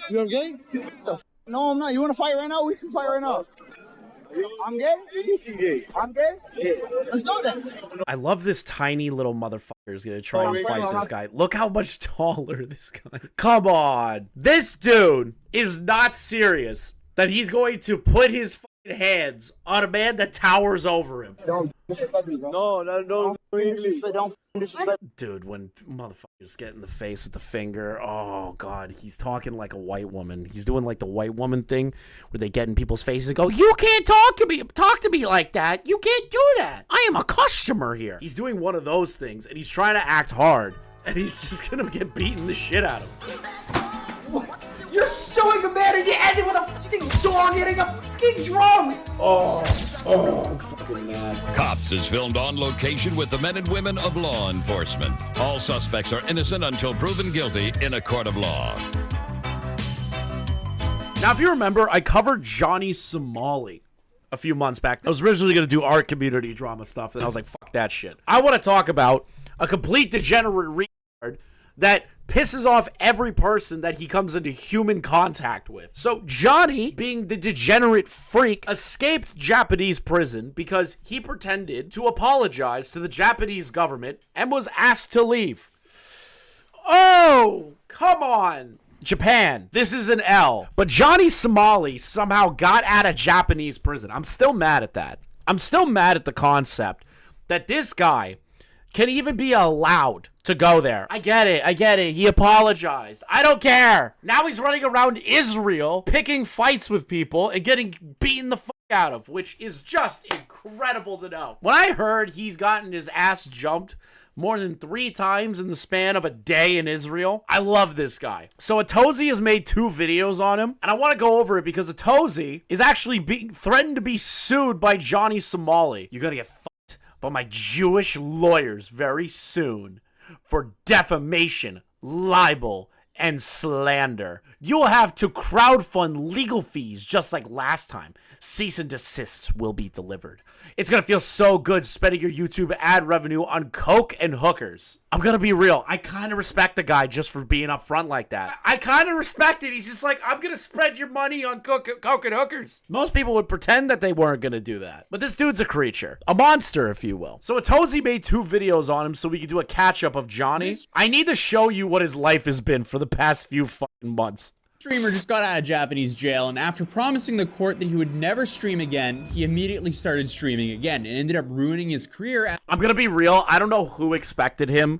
You're gay? No, I'm not. You want to fight right now? We can fight right now. I'm gay? I'm gay? Yeah. Let's go then. I love this tiny little motherfucker is gonna try and fight this guy. Look how much taller this guy. Come on. This dude is not serious that he's going to put his fucking hands on a man that towers over him. Don't disrespect me, bro. No. Don't disrespect. Dude, when motherfuckers get in the face with the finger, oh god, he's talking like a white woman. He's doing like the white woman thing where they get in people's faces and go, you can't talk to me like that. You can't do that. I am a customer here. He's doing one of those things and he's trying to act hard and he's just gonna get beaten the shit out of him. You're showing a man and you end it with a fucking dog hitting a fucking drum! Oh, I'm fucking mad. Cops is filmed on location with the men and women of law enforcement. All suspects are innocent until proven guilty in a court of law. Now, if you remember, I covered Johnny Somali a few months back. I was originally going to do art community drama stuff, and I was like, fuck that shit. I want to talk about a complete degenerate retard that pisses off every person that he comes into human contact with. So Johnny, being the degenerate freak, escaped Japanese prison because he pretended to apologize to the Japanese government and was asked to leave. Oh, come on. Japan, this is an L. But Johnny Somali somehow got out of Japanese prison. I'm still mad at that. I'm still mad at the concept that this guy can even be allowed to go there. I get it. He apologized. I don't care. Now he's running around Israel, picking fights with people and getting beaten the fuck out of, which is just incredible to know. When I heard he's gotten his ass jumped more than 3 times in the span of a day in Israel, I love this guy. So Atozi has made 2 videos on him, and I want to go over it because Atozi is actually being threatened to be sued by Johnny Somali. You're gonna get fucked by my Jewish lawyers very soon for defamation, libel, and slander. You will have to crowdfund legal fees just like last time. Cease and desists will be delivered. It's gonna feel so good spending your YouTube ad revenue on coke and hookers. I'm gonna be real. I kind of respect the guy just for being upfront like that. I kind of respect it. He's just like, I'm gonna spread your money on coke and hookers. Most people would pretend that they weren't gonna do that. But this dude's a creature. A monster, if you will. So Atozi made 2 videos on him so we could do a catch-up of Johnny. I need to show you what his life has been for the past few fucking months. Streamer just got out of Japanese jail, and after promising the court that he would never stream again, he immediately started streaming again and ended up ruining his career. I'm gonna be real, I don't know who expected him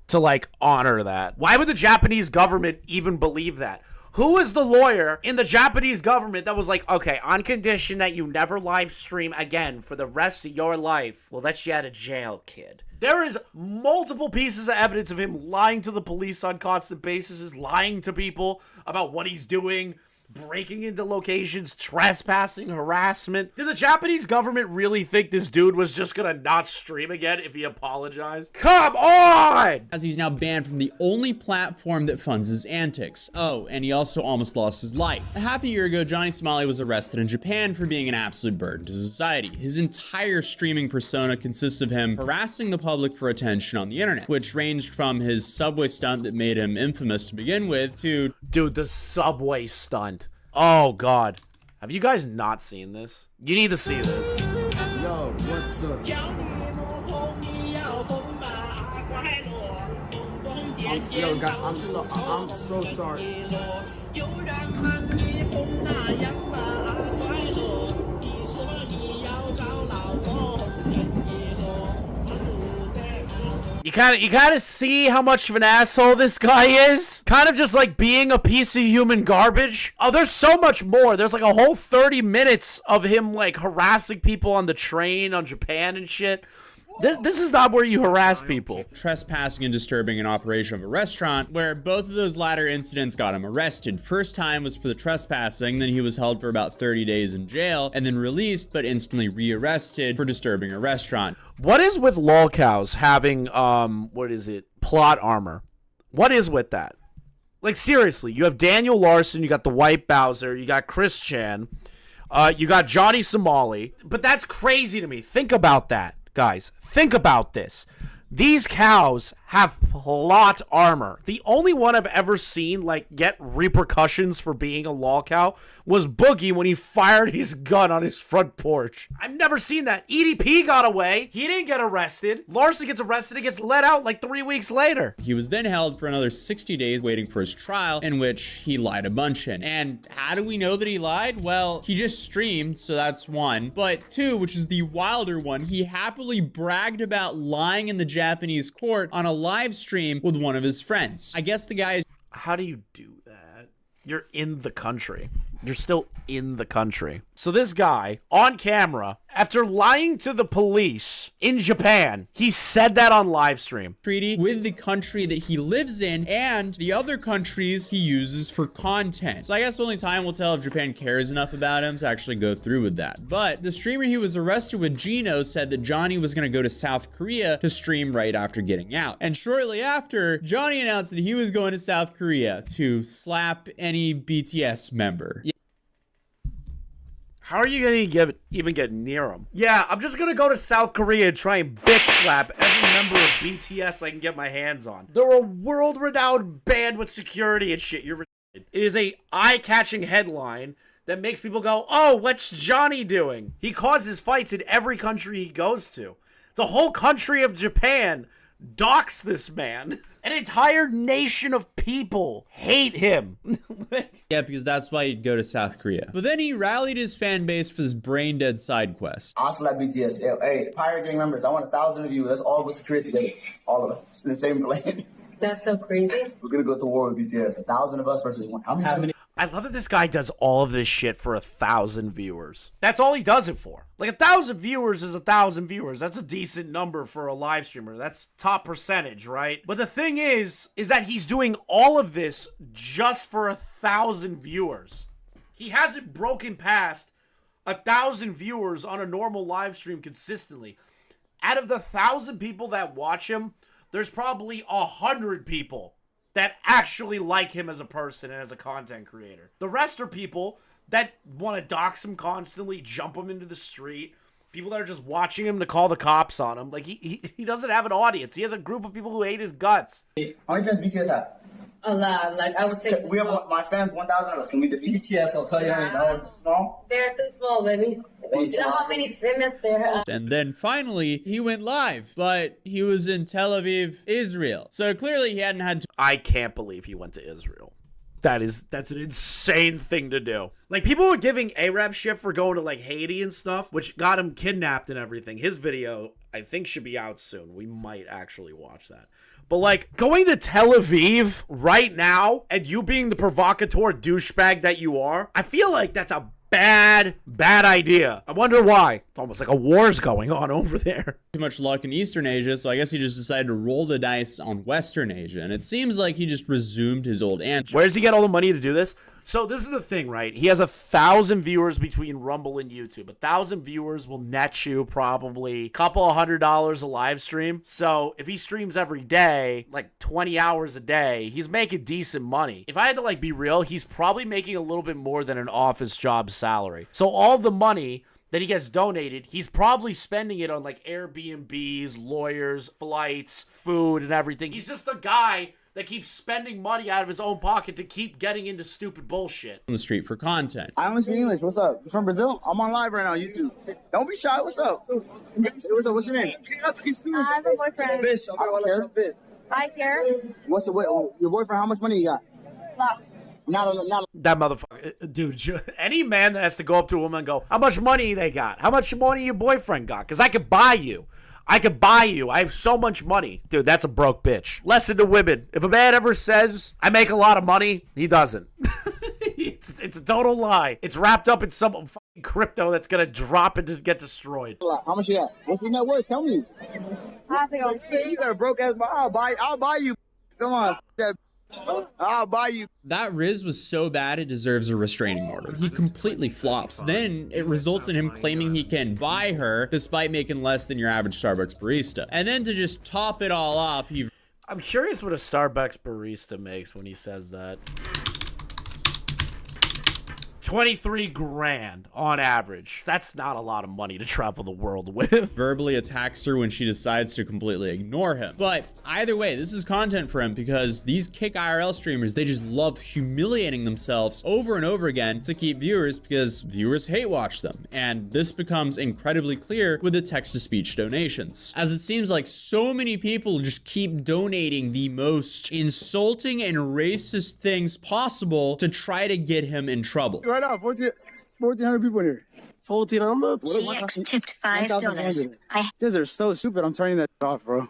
to like honor that. Why would the Japanese government even believe that? Who is the lawyer in the Japanese government that was like, okay, on condition that you never live stream again for the rest of your life, we'll let you out of jail, kid. There is multiple pieces of evidence of him lying to the police on constant basis, lying to people about what he's doing, breaking into locations, trespassing, harassment. Did the Japanese government really think this dude was just gonna not stream again if he apologized? Come on! As he's now banned from the only platform that funds his antics. Oh, and he also almost lost his life. Half a year ago, Johnny Somali was arrested in Japan for being an absolute burden to society. His entire streaming persona consists of him harassing the public for attention on the internet, which ranged from his subway stunt that made him infamous to begin with to... Dude, the subway stunt. Oh god, have you guys not seen this? You need to see this. Yo, what's up? Yo, God, I'm so sorry. You kind of see how much of an asshole this guy is? Kind of just like being a piece of human garbage. Oh, there's so much more. There's like a whole 30 minutes of him like harassing people on the train on Japan and shit. This is not where you harass people. Trespassing and disturbing an operation of a restaurant, where both of those latter incidents got him arrested. First time was for the trespassing, then he was held for about 30 days in jail, and then released, but instantly re-arrested for disturbing a restaurant. What is with lolcows having, plot armor? What is with that? Like, seriously, you have Daniel Larson, you got the White Bowser, you got Chris Chan, you got Johnny Somali, but that's crazy to me. Think about that. Guys, think about this. These cows have plot armor. The only one I've ever seen like get repercussions for being a lolcow was Boogie when he fired his gun on his front porch. I've never seen that. EDP got away. He didn't get arrested. Larson gets arrested and gets let out like 3 weeks later. He was then held for another 60 days waiting for his trial, in which he lied a bunch in. And how do we know that he lied? Well, he just streamed, so that's one. But two, which is the wilder one, he happily bragged about lying in the Japanese court on a live stream with one of his friends. I guess the guy is... How do you do that? You're in the country. You're still in the country. So this guy, on camera, after lying to the police in Japan, he said that on live stream. Treaty with the country that he lives in and the other countries he uses for content. So I guess only time will tell if Japan cares enough about him to actually go through with that. But the streamer he was arrested with, Gino, said that Johnny was going to go to South Korea to stream right after getting out. And shortly after, Johnny announced that he was going to South Korea to slap any BTS member. How are you going to even get near him? Yeah, I'm just going to go to South Korea and try and bitch slap every member of BTS I can get my hands on. They're a world-renowned band with security and shit. You're retarded. It is a eye-catching headline that makes people go, oh, what's Johnny doing? He causes fights in every country he goes to. The whole country of Japan docks this man. An entire nation of people hate him. Yeah, because that's why he'd go to South Korea. But then he rallied his fan base for this brain-dead side quest. I'll slap BTS. Hey, Pirate Gang members, I want 1,000 of you. Let's all go secure together. All of us in the same plane. That's so crazy. We're gonna go to war with BTS. 1,000 of us versus one. How many? I love that this guy does all of this shit for 1,000 viewers. That's all he does it for. Like 1,000 viewers is 1,000 viewers. That's a decent number for a live streamer. That's top percentage, right? But the thing is that he's doing all of this just for 1,000 viewers. He hasn't broken past 1,000 viewers on a normal live stream consistently. Out of the 1,000 people that watch him, there's probably 100 people that actually like him as a person and as a content creator. The rest are people that want to dox him constantly, jump him into the street, people that are just watching him to call the cops on him. Like, he doesn't have an audience. He has a group of people who hate his guts. How many fans BTS have? A lot. Like, I would say... We have my fans, 1,000 of us. Can we defeat BTS? I'll tell you right now. Small? They're too small, baby. You know how many famous there are? And then finally, he went live, but he was in Tel Aviv, Israel. So clearly he hadn't had to... I can't believe he went to Israel. That's an insane thing to do. Like, people were giving Arab shit for going to, like, Haiti and stuff, which got him kidnapped and everything. His video, I think, should be out soon. We might actually watch that. But, like, going to Tel Aviv right now and you being the provocateur douchebag that you are, I feel like that's a bad idea. I wonder why. It's almost like a war's going on over there. Too much luck in Eastern Asia, so I guess he just decided to roll the dice on Western Asia. And it seems like he just resumed his old antics. Where does he get all the money to do this? So this is the thing, right? He has 1,000 viewers between Rumble and YouTube. 1,000 viewers will net you probably a couple of $100 a live stream. So if he streams every day, like 20 hours a day, he's making decent money. If I had to like be real, he's probably making a little bit more than an office job salary. So all the money that he gets donated, he's probably spending it on like Airbnbs, lawyers, flights, food, and everything. He's just a guy that keeps spending money out of his own pocket to keep getting into stupid bullshit. On the street for content. I only speak English. What's up? You from Brazil? I'm on live right now on YouTube. Don't be shy. What's up? What's up? What's your name? I have a boyfriend. I don't care. I care. What's the your boyfriend? How much money you got? Lot. Not. That motherfucker, dude, any man that has to go up to a woman and go, how much money they got? How much money your boyfriend got? Because I could buy you. I have so much money. Dude, that's a broke bitch. Lesson to women. If a man ever says, I make a lot of money, he doesn't. It's a total lie. It's wrapped up in some fucking crypto that's going to drop and just get destroyed. How much you got? What's your net worth? Tell me. I think You got a broke ass. I'll buy you. Come on. I'll buy you. That Riz was so bad it deserves a restraining order. He completely flops. Then it results in him claiming he can buy her despite making less than your average Starbucks barista. And then to just top it all off, I'm curious what a Starbucks barista makes when he says that. 23 grand on average. That's not a lot of money to travel the world with. verbally attacks her when she decides to completely ignore him. But Either way, this is content for him because these Kick IRL streamers, they just love humiliating themselves over and over again to keep viewers because viewers hate watch them. And this becomes incredibly clear with the text-to-speech donations, as it seems like so many people just keep donating the most insulting and racist things possible to try to get him in trouble. Right now, 1,400 people in here. 1,400? TX tipped $5. You guys are so stupid. I'm turning that off, bro.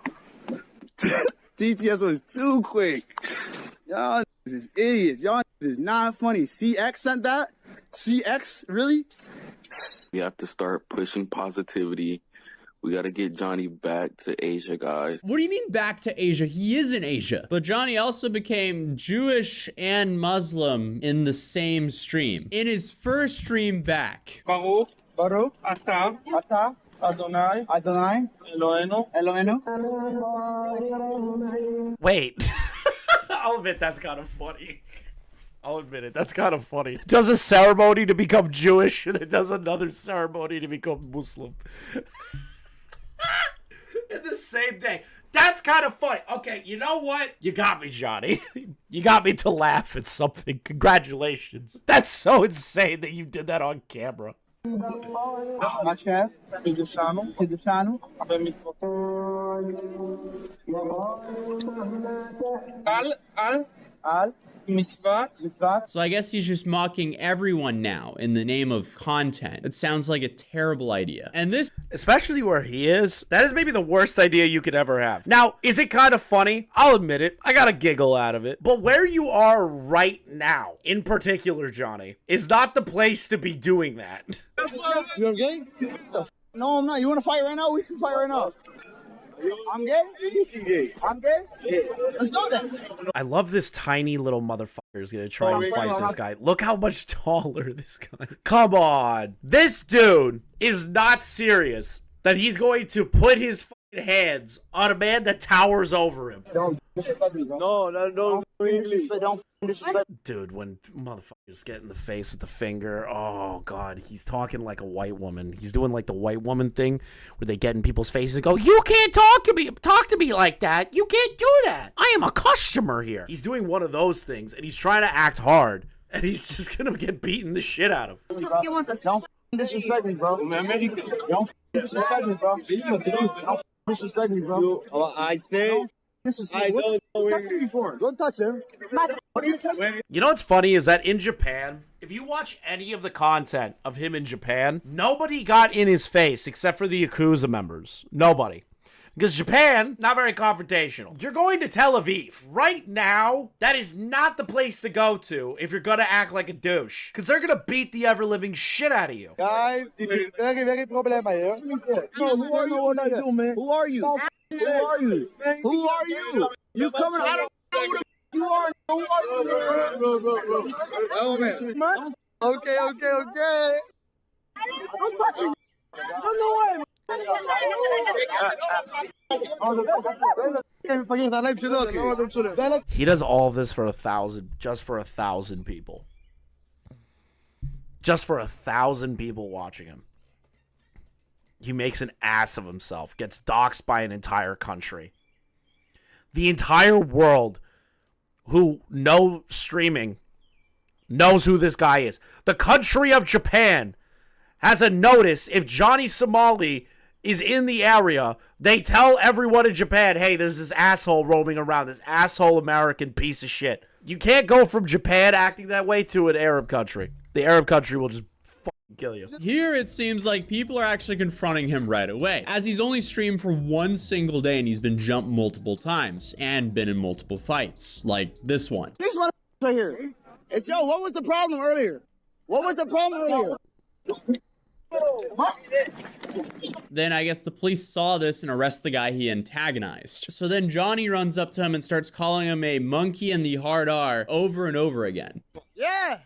TTS was too quick. Y'all is idiots. Y'all is not funny. CX sent that? CX? Really? We have to start pushing positivity. We got to get Johnny back to Asia, guys. What do you mean back to Asia? He is in Asia. But Johnny also became Jewish and Muslim in the same stream. In his first stream back. Baruch, Ata, Adonai, Eloheinu. Wait. I'll admit that's kind of funny. I'll admit it. That's kind of funny. Does a ceremony to become Jewish, and it does another ceremony to become Muslim. In the same day. That's kind of funny. Okay, you know what? You got me, Johnny. You got me to laugh at something. Congratulations. That's so insane that you did that on camera. So I guess he's just mocking everyone now in the name of content. It sounds like a terrible idea. And this, especially where he is, that is maybe the worst idea you could ever have. Now, is it kind of funny? I'll admit it. I got a giggle out of it. But where you are right now, in particular, Johnny, is not the place to be doing that. You okay? No, I'm not. You want to fight right now? We can fight right now. I'm gay? I'm gay? Yeah. Let's go then. I love this tiny little motherfucker is gonna try and fight this guy. Look how much taller this guy. Come on. This dude is not serious that he's going to put his fucking hands on a man that towers over him. Don't disrespect me, bro. No. Don't disrespect. Dude, when motherfuckers get in the face with the finger, oh god, he's talking like a white woman. He's doing like the white woman thing where they get in people's faces and go, "You can't talk to me like that. You can't do that. I am a customer here." He's doing one of those things and he's trying to act hard and he's just gonna get beaten the shit out of. Don't disrespect me, bro. Don't disrespect me, bro. Don't disrespect me, bro. I say. I don't know. Don't touch him. What are you touching? You know what's funny is that in Japan, if you watch any of the content of him in Japan, nobody got in his face except for the Yakuza members. Nobody. Because Japan, not very confrontational. You're going to Tel Aviv. Right now, that is not the place to go to if you're going to act like a douche. Because they're going to beat the ever-living shit out of you. Guys, it is very, very problem here. No, who are you? What are you, man? Who are you? Who are you? Who are you? You coming? I don't know who the you are. Who are you? Oh, man. Okay. I'm touching. No way. He does all of this for 1,000, just for 1,000 people. Just for 1,000 people watching him. He makes an ass of himself, gets doxxed by an entire country. The entire world who know streaming knows who this guy is. The country of Japan has a notice if Johnny Somali is in the area. They tell everyone in Japan, hey, there's this asshole roaming around, this asshole American piece of shit. You can't go from Japan acting that way to an Arab country. The Arab country will just fucking kill you. Here it seems like people are actually confronting him right away, as he's only streamed for one single day and he's been jumped multiple times and been in multiple fights, like this one. This one right here. It's yo, what was the problem earlier? What was the problem earlier? Then I guess the police saw this and arrest the guy he antagonized. So then Johnny runs up to him and starts calling him a monkey and the hard R over and over again. Yeah.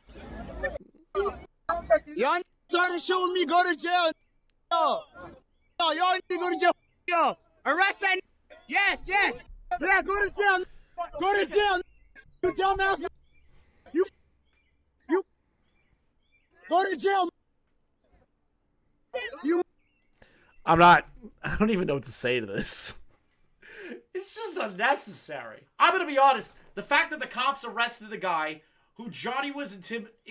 Y'all started showing me go to jail. Y'all need to go to jail. Yo, arrest that. Yes. Yeah, go to jail. Go to jail. You dumbass. You go to jail. I don't even know what to say to this. It's just unnecessary. I'm going to be honest. The fact that the cops arrested the guy who Johnny was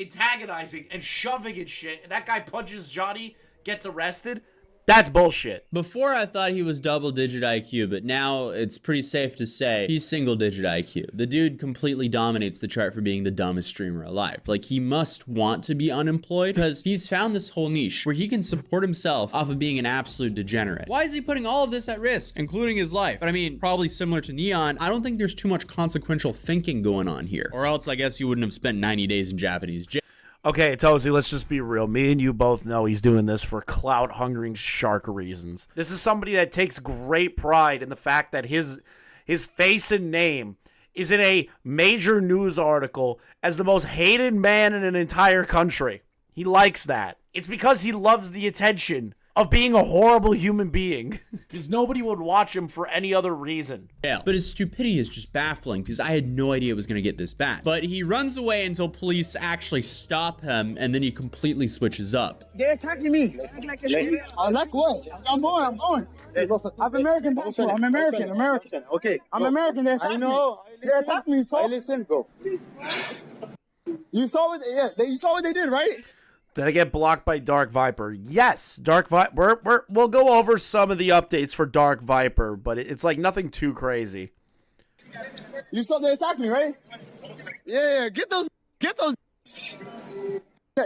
antagonizing and shoving and shit, and that guy punches Johnny, gets arrested, that's bullshit. Before I thought he was double-digit IQ, but now it's pretty safe to say he's single-digit IQ. The dude completely dominates the chart for being the dumbest streamer alive. Like, he must want to be unemployed because he's found this whole niche where he can support himself off of being an absolute degenerate. Why is he putting all of this at risk, including his life? But I mean, probably similar to Neon, I don't think there's too much consequential thinking going on here. Or else I guess he wouldn't have spent 90 days in Japanese jail. Okay, Tozy, let's just be real. Me and you both know he's doing this for clout-hungering shark reasons. This is somebody that takes great pride in the fact that his face and name is in a major news article as the most hated man in an entire country. He likes that. It's because he loves the attention of being a horrible human being. Because nobody would watch him for any other reason. Yeah, but his stupidity is just baffling because I had no idea it was going to get this bad. But he runs away until police actually stop him, and then he completely switches up. They're attacking me. Like what? I'm going. I'm American. I'm American. Okay. I'm American. They're attacking me. They're attacking me. So listen, go. You saw what? You saw what they did, right? Did I get blocked by Dark Viper? Yes, Dark Viper. We'll go over some of the updates for Dark Viper, but it's like nothing too crazy. You saw they attacked me, right? Yeah. Get those.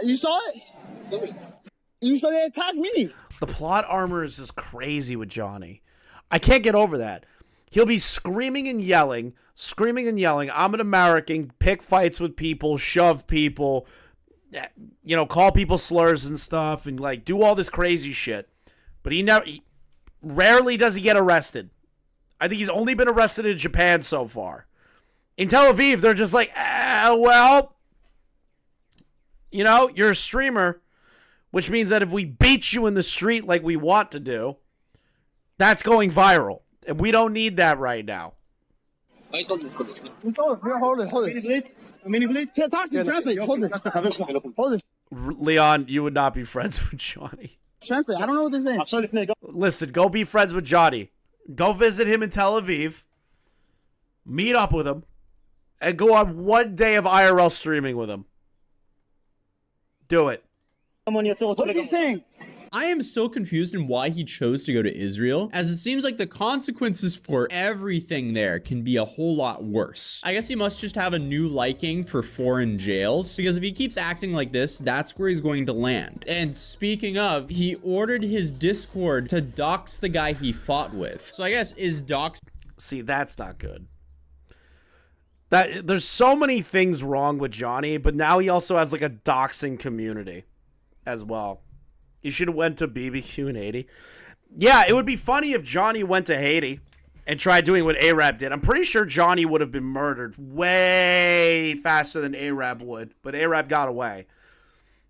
You saw it? You saw they attacked me. The plot armor is just crazy with Johnny. I can't get over that. He'll be screaming and yelling. I'm an American, pick fights with people, shove people, you know, call people slurs and stuff, and like do all this crazy shit. But rarely does he get arrested. I think he's only been arrested in Japan so far. In Tel Aviv, they're just like, well, you know, you're a streamer, which means that if we beat you in the street like we want to do, that's going viral. And we don't need that right now. Hold it. Hold it. Leon, you would not be friends with Johnny. I don't know what they're saying. Listen, go be friends with Johnny. Go visit him in Tel Aviv. Meet up with him. And go on one day of IRL streaming with him. Do it. What's he saying? I am so confused in why he chose to go to Israel, as it seems like the consequences for everything there can be a whole lot worse. I guess he must just have a new liking for foreign jails, because if he keeps acting like this, that's where he's going to land. And speaking of, he ordered his Discord to dox the guy he fought with. So I guess is dox... See, that's not good. There's so many things wrong with Johnny, but now he also has like a doxing community as well. You should have went to BBQ in Haiti. Yeah, it would be funny if Johnny went to Haiti and tried doing what Arab did. I'm pretty sure Johnny would have been murdered way faster than Arab would, but Arab got away.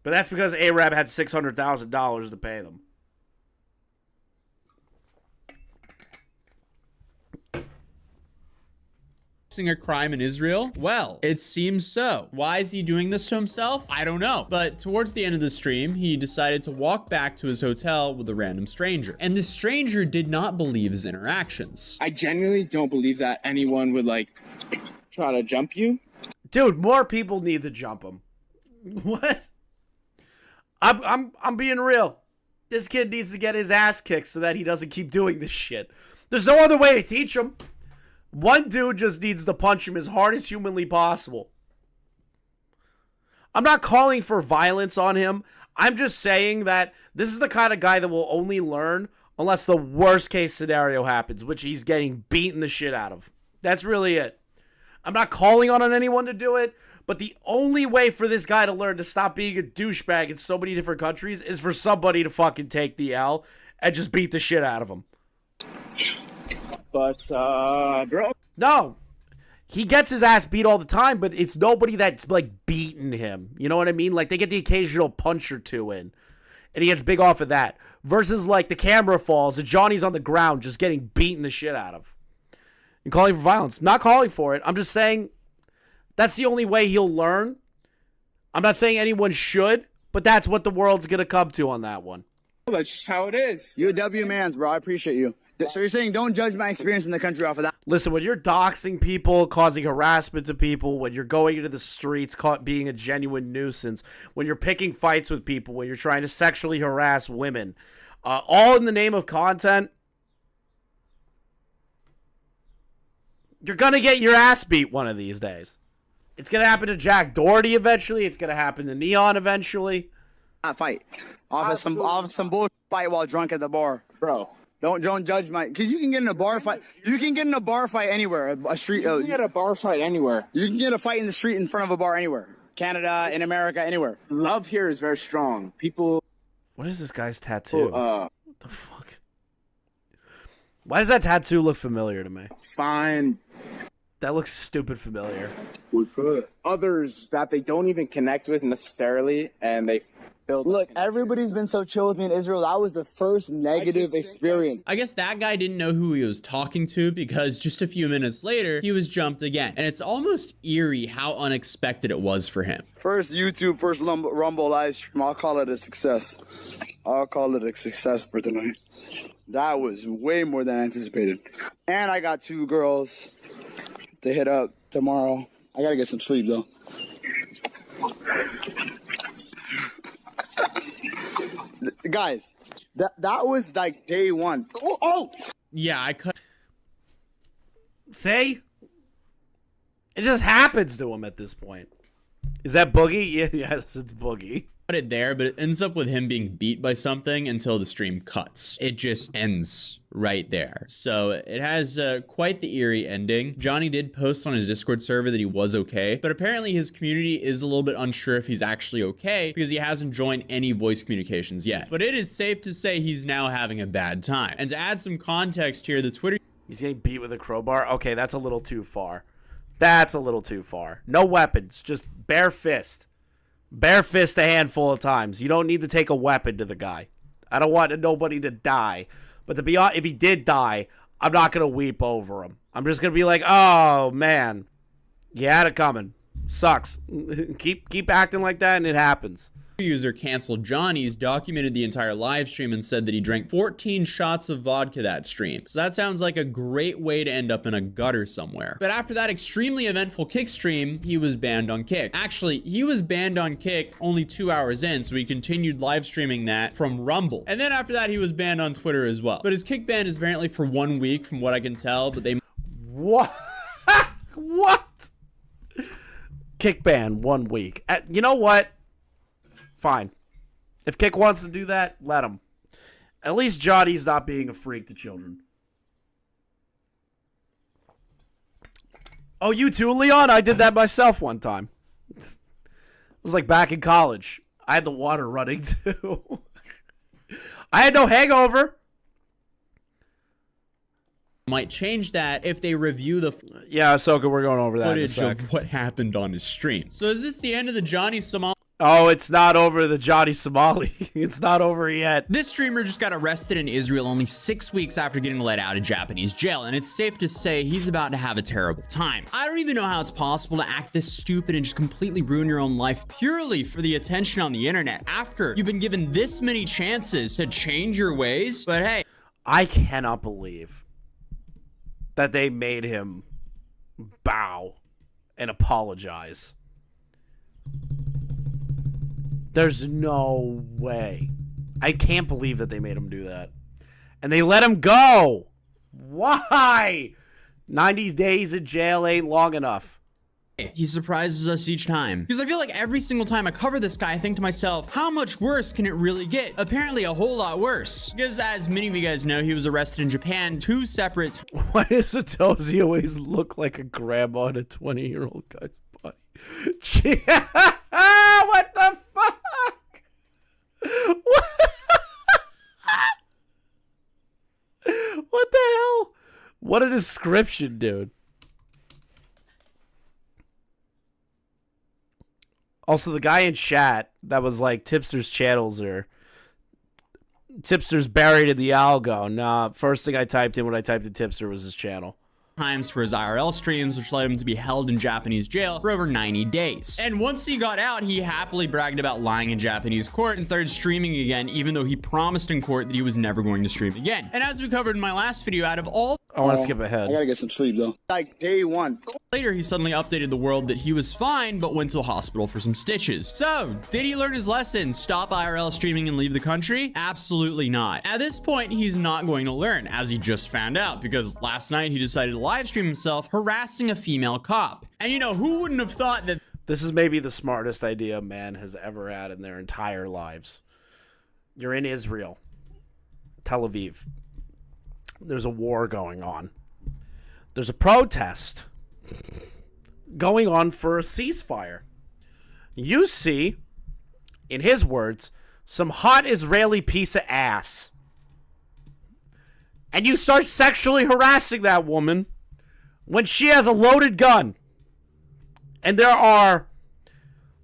But that's because Arab had $600,000 to pay them. A crime in Israel? Well, it seems so. Why is he doing this to himself? I don't know. But towards the end of the stream, he decided to walk back to his hotel with a random stranger. And the stranger did not believe his interactions. I genuinely don't believe that anyone would like try to jump you. Dude, more people need to jump him. What? I'm being real. This kid needs to get his ass kicked so that he doesn't keep doing this shit. There's no other way to teach him. One dude just needs to punch him as hard as humanly possible. I'm not calling for violence on him. I'm just saying that this is the kind of guy that will only learn unless the worst case scenario happens, which he's getting beaten the shit out of. That's really it. I'm not calling on anyone to do it, but the only way for this guy to learn to stop being a douchebag in so many different countries is for somebody to fucking take the L and just beat the shit out of him. But, bro. No. He gets his ass beat all the time, but it's nobody that's, like, beating him. You know what I mean? Like, they get the occasional punch or two in, and he gets big off of that. Versus, like, the camera falls, and Johnny's on the ground just getting beaten the shit out of. And calling for violence. Not calling for it. I'm just saying that's the only way he'll learn. I'm not saying anyone should, but that's what the world's going to come to on that one. That's just how it is. You're a W mans, bro. I appreciate you. So you're saying don't judge my experience in the country off of that? Listen, when you're doxing people, causing harassment to people, when you're going into the streets, being a genuine nuisance, when you're picking fights with people, when you're trying to sexually harass women, all in the name of content, you're going to get your ass beat one of these days. It's going to happen to Jack Doherty eventually. It's going to happen to Neon eventually. Not fight. Off of some bullshit fight while drunk at the bar. Bro. Don't judge my, because you can get in a bar fight. You can get in a bar fight anywhere. A street. You can get a bar fight anywhere. You can get a fight in the street in front of a bar anywhere. Canada, in America, anywhere. Love here is very strong. People. What is this guy's tattoo? What the fuck? Why does that tattoo look familiar to me? Fine. That looks stupid familiar. Others that they don't even connect with necessarily, and they. Look, everybody's been so chill with me in Israel. That was the first negative experience. I guess that guy didn't know who he was talking to because just a few minutes later, he was jumped again. And it's almost eerie how unexpected it was for him. First YouTube, first Rumble live stream. I'll call it a success. I'll call it a success for tonight. That was way more than anticipated. And I got 2 girls to hit up tomorrow. I gotta get some sleep though. Guys, that was like day 1. Oh! Yeah, I could. See? It just happens to him at this point. Is that Boogie? Yeah, yes, it's Boogie. It there, but it ends up with him being beat by something until the stream cuts. It just ends right there. So it has quite the eerie ending. Johnny did post on his Discord server that he was okay, but apparently his community is a little bit unsure if he's actually okay because he hasn't joined any voice communications yet. But it is safe to say he's now having a bad time. And to add some context here, the Twitter... He's getting beat with a crowbar? Okay, that's a little too far. That's a little too far. No weapons, just bare fist. Bare fist a handful of times. You don't need to take a weapon to the guy. I don't want nobody to die. But to be honest, if he did die, I'm not going to weep over him. I'm just going to be like, oh, man. You had it coming. Sucks. Keep acting like that and it happens. User canceled Johnny's, documented the entire live stream and said that he drank 14 shots of vodka that stream. So that sounds like a great way to end up in a gutter somewhere. But after that extremely eventful Kick stream, he was banned on Kick. Actually, he was banned on Kick only 2 hours in, so he continued live streaming that from Rumble. And then after that, he was banned on Twitter as well. But his Kick ban is apparently for 1 week from what I can tell, but they... What? What? Kick ban 1 week. You know what? Fine. If Kick wants to do that, let him. At least Johnny's not being a freak to children. Oh, you too, Leon? I did that myself one time. It was like back in college. I had the water running too. I had no hangover. Might change that if they review the yeah, Ahsoka, we're going over that footage of what happened on his stream. So is this the end of the Johnny Somali? Oh, it's not over, the Johnny Somali. It's not over yet. This streamer just got arrested in Israel only 6 weeks after getting let out of Japanese jail, and it's safe to say he's about to have a terrible time. I don't even know how it's possible to act this stupid and just completely ruin your own life purely for the attention on the internet after you've been given this many chances to change your ways. But hey, I cannot believe that they made him bow and apologize. There's no way. I can't believe that they made him do that. And they let him go. Why? 90 days in jail ain't long enough. He surprises us each time. Because I feel like every single time I cover this guy, I think to myself, how much worse can it really get? Apparently a whole lot worse. Because as many of you guys know, he was arrested in Japan 2 separate... Why does Satoshi always look like a grandma in a 20-year-old guy's body? What the fuck? What the hell? What a description, dude. Also, the guy in chat that was like Tipster's channels or Tipster's buried in the algo. Nah, first thing I typed in when I typed in Tipster was his channel. Times for his IRL streams, which led him to be held in Japanese jail for over 90 days. And once he got out, he happily bragged about lying in Japanese court and started streaming again, even though he promised in court that he was never going to stream again. And as we covered in my last video, out of all I want to skip ahead. I gotta get some sleep though. Like day one. Later, he suddenly updated the world that he was fine, but went to a hospital for some stitches. So, did he learn his lesson? Stop IRL streaming and leave the country? Absolutely not. At this point, he's not going to learn, as he just found out, because last night he decided to live stream himself harassing a female cop. And you know, who wouldn't have thought that this is maybe the smartest idea man has ever had in their entire lives. You're in Israel, Tel Aviv. There's a war going on. There's a protest going on for a ceasefire. You see, in his words, some hot Israeli piece of ass. And you start sexually harassing that woman when she has a loaded gun. And there are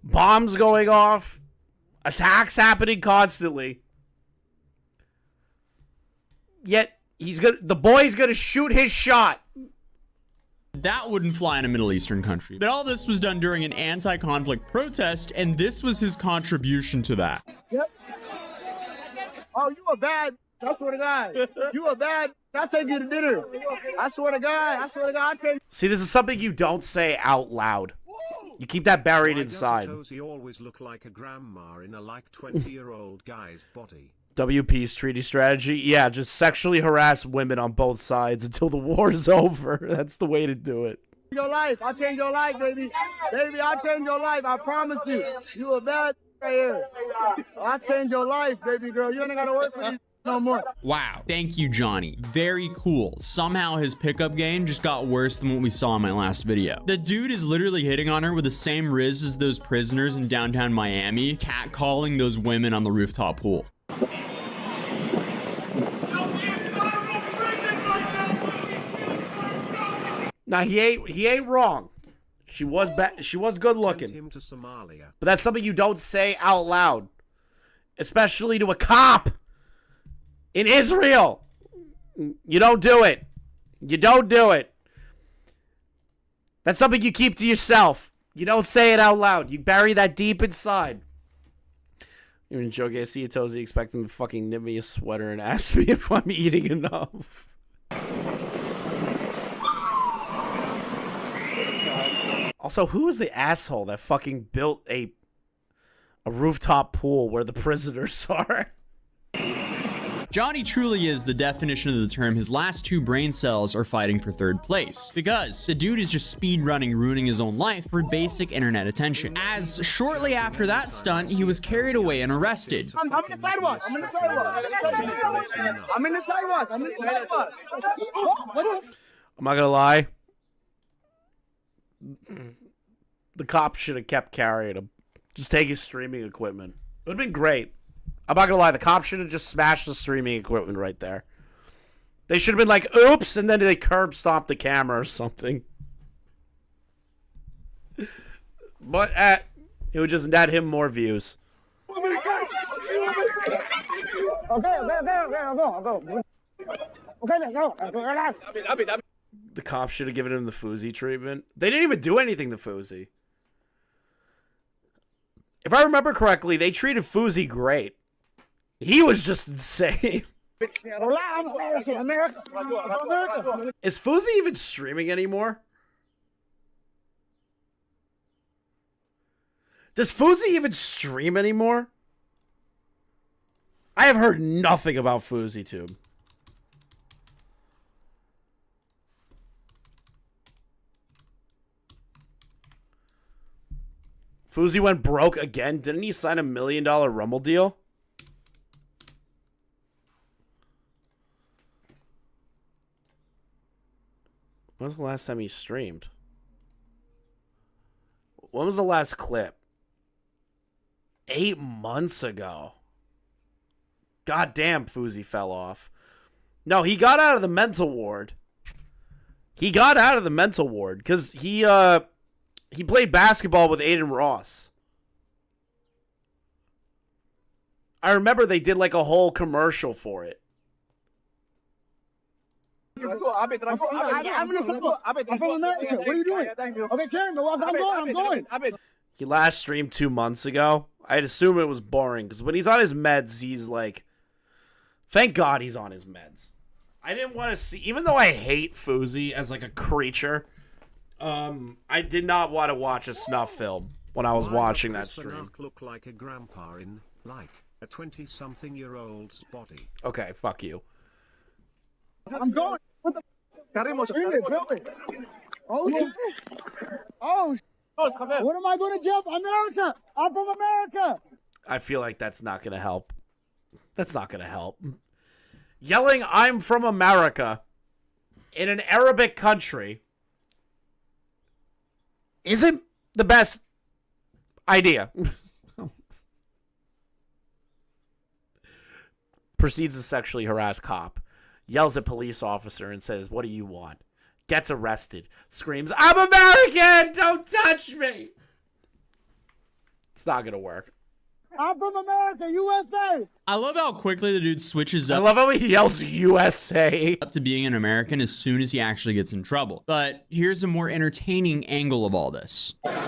bombs going off, attacks happening constantly. Yet the boy's gonna shoot his shot. that wouldn't fly in a Middle Eastern country. But all this was done during an anti-conflict protest, and this was his contribution to that. Yep. Oh, you a bad, I swear to God. You a bad, I take you to dinner. I swear to God, I take. See, this is something you don't say out loud. You keep that buried inside. He always look like a grandma in a like 20-year-old guy's body. WP's treaty strategy? Yeah, just sexually harass women on both sides until the war is over. That's the way to do it. Your life, I'll change your life, baby. Baby, I'll change your life. I promise you. You a bad right here. I'll change your life, baby girl. You ain't gotta work for these no more. Wow. Thank you, Johnny. Very cool. Somehow his pickup game just got worse than what we saw in my last video. The dude is literally hitting on her with the same riz as those prisoners in downtown Miami, catcalling those women on the rooftop pool. Now he ain't wrong. She was good looking. Send him to Somalia. But that's something you don't say out loud, especially to a cop in Israel. You don't do it. You don't do it. That's something you keep to yourself. You don't say it out loud. You bury that deep inside. Even joking, I see a Tozy expect him to fucking knit me a sweater and ask me if I'm eating enough. Also, who is the asshole that fucking built a rooftop pool where the prisoners are? Johnny truly is the definition of the term his last two brain cells are fighting for third place. Because the dude is just speed running, ruining his own life for basic internet attention. As shortly after that stunt, he was carried away and arrested. I'm in the sidewalk. I'm in the sidewalk. I'm not gonna lie. The cops should have kept carrying him. Just take his streaming equipment. It would have been great. I'm not gonna lie, the cops should have just smashed the streaming equipment right there. They should have been like, oops, and then they curb stomped the camera or something. But it would just net him more views. Okay. The cops should have given him the Fousey treatment. They didn't even do anything to Fousey. If I remember correctly, they treated Fousey great. He was just insane. Is Fousey even streaming anymore? Does Fousey even stream anymore? I have heard nothing about FouseyTube. Fousey went broke again. Didn't he sign $1 million Rumble deal? When was the last time he streamed? When was the last clip? 8 months ago. God damn, Fousey fell off. No, he got out of the mental ward. He got out of the mental ward because he played basketball with Aiden Ross. I remember they did like a whole commercial for it. I'm in the I'm from America. What are you doing? Okay, Karen, I'm going. He last streamed 2 months ago. I'd assume it was boring because when he's on his meds, he's like, thank God he's on his meds. I didn't want to see, even though I hate Fousey as like a creature, I did not want to watch a snuff film when I was watching that stream. Look like a grandpa in, like, a 20-something-year-old's body. Okay, fuck you. I'm going. What the? Oh, what am I going to jail for? America! I'm from America! I feel like that's not going to help. That's not going to help. Yelling, I'm from America in an Arabic country isn't the best idea. Proceeds to sexually harass cop. Yells at police officer and says, what do you want? Gets arrested. Screams, I'm American! Don't touch me! It's not going to work. I'm from America, USA! I love how quickly the dude switches up. I love how he yells USA. Up to being an American as soon as he actually gets in trouble. But here's a more entertaining angle of all this. What are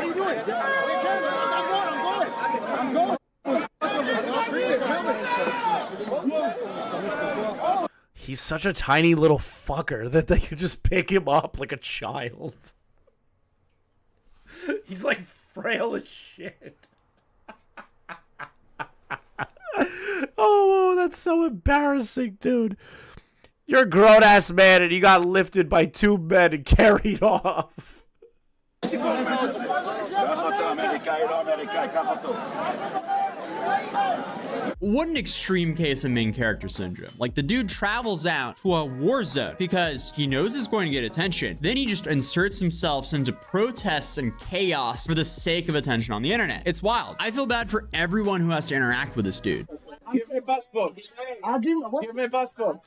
you doing? I'm going. He's such a tiny little fucker that they could just pick him up like a child. He's like frail as shit. Oh, that's so embarrassing, dude. You're a grown-ass man and you got lifted by two men and carried off. What an extreme case of main character syndrome. Like, the dude travels out to a war zone because he knows it's going to get attention. Then he just inserts himself into protests and chaos for the sake of attention on the internet. It's wild. I feel bad for everyone who has to interact with this dude. Give me passport. Give me passport.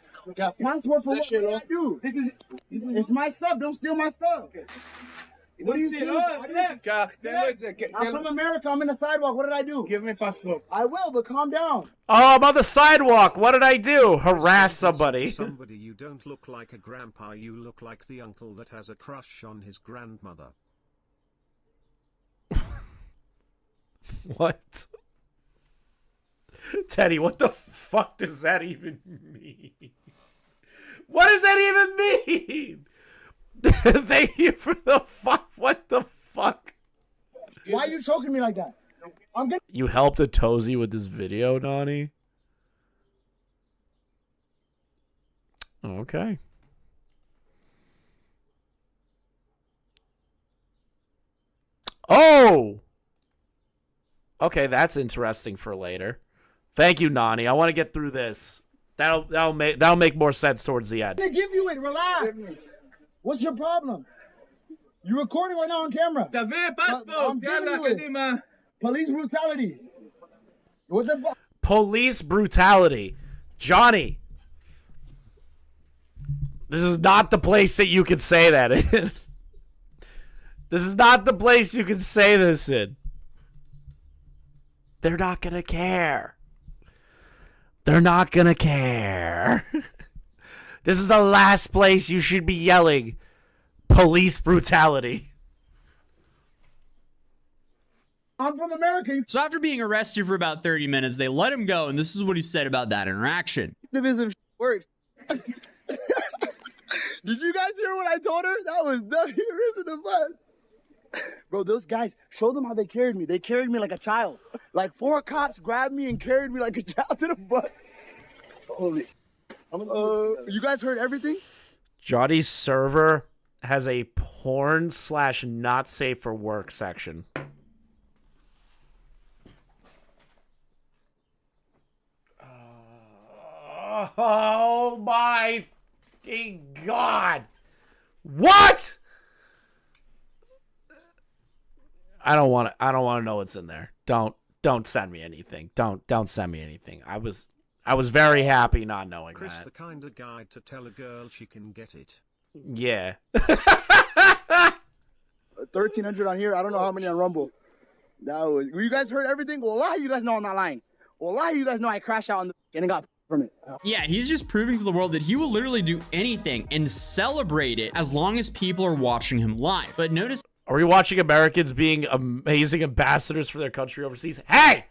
Passport for what I do? It's my stuff. Don't steal my stuff. What do you steal? I'm from America. I'm in the sidewalk. What did I do? Give me passport. I will, but calm down. Oh, I'm on the sidewalk. What did I do? Harass somebody. Somebody, you don't look like a grandpa. You look like the uncle that has a crush on his grandmother. What? Teddy, what the fuck does that even mean? What does that even mean? Thank you for the fuck. What the fuck? Why are you choking me like that? I'm gonna. You helped a Tozy with this video, Nani? Okay. Oh! Okay, that's interesting for later. Thank you, Nani. I want to get through this. That'll make more sense towards the end. I'm gonna give you it. Relax. What's your problem? You're recording right now on camera. I'm giving you it. Police brutality. What the fuck? Police brutality. Johnny. This is not the place that you can say that in. This is not the place you can say this in. They're not gonna care. They're not gonna care. This is the last place you should be yelling police brutality. I'm from America. So after being arrested for about 30 minutes, they let him go, and this is what he said about that interaction. Division works. Did you guys hear what I told her? That was the isn't the fun. Bro, those guys, show them how they carried me. They carried me like a child. Like 4 cops grabbed me and carried me like a child to the bus. Holy. You guys heard everything? Johnny's server has a porn/not safe for work section. Oh my God. What? I don't want to know what's in there. Don't send me anything. Don't send me anything. I was very happy not knowing Chris, that. the kind of guide to tell a girl she can get it. Yeah. 1,300 on here. I don't know how many on Rumble. That was. You guys heard everything? Well, a lot of you guys know I'm not lying. Well, a lot of you guys know I crashed out on the and got from it. Yeah, he's just proving to the world that he will literally do anything and celebrate it as long as people are watching him live. But notice Are we watching Americans being amazing ambassadors for their country overseas? Hey!